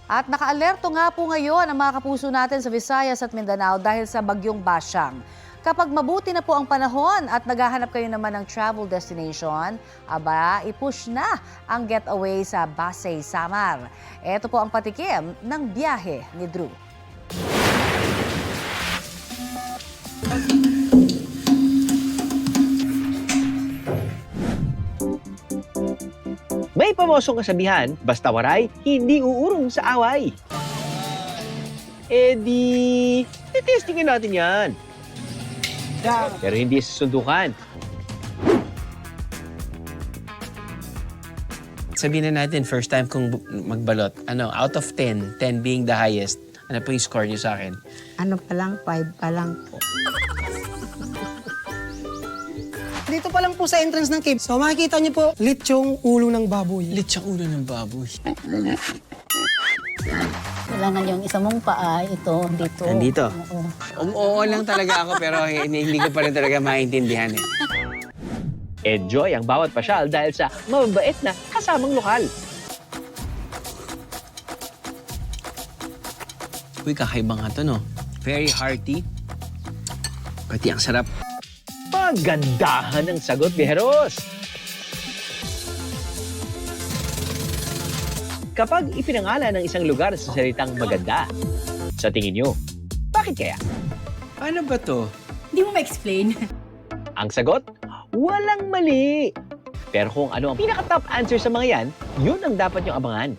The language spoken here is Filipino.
At nakaalerto nga po ngayon ang mga kapuso natin sa Visayas at Mindanao dahil sa bagyong Basyang. Kapag mabuti na po ang panahon at naghahanap kayo naman ng travel destination, aba, i-push na ang getaway sa Pasay, Samar. Ito po ang patikim ng biyahe ni Drew. May pamosong kasabihan, basta waray, hindi uurong sa away. Eh di, titestingin natin yan. Pero hindi sa sundukan. Sabihin na natin, first time kong magbalot. Out of 10, 10 being the highest, ano po yung score niyo sa akin? Ano pa lang, 5 pa lang po. Dito pa lang po sa entrance ng cave. So makikita niyo po, litsyong ulo ng baboy. Litsang ulo ng baboy. Kailangan yung isa mong paa, ito, dito. Nandito? Oo. Oo lang talaga ako, pero hindi ko pa rin talaga maintindihan eh. Enjoy ang bawat pasyal dahil sa mababait na kasamang lokal. Uy, kakaiba nga to, no? Very hearty. Pati ang sarap. Pagandahan ng sagot, biheros! Kapag ipinangalan ng isang lugar sa salitang maganda, sa tingin nyo, bakit kaya? Paano ba to? Hindi mo ma-explain. Ang sagot, walang mali. Pero kung ano ang pinaka-top answer sa mga yan, yun ang dapat nyong abangan.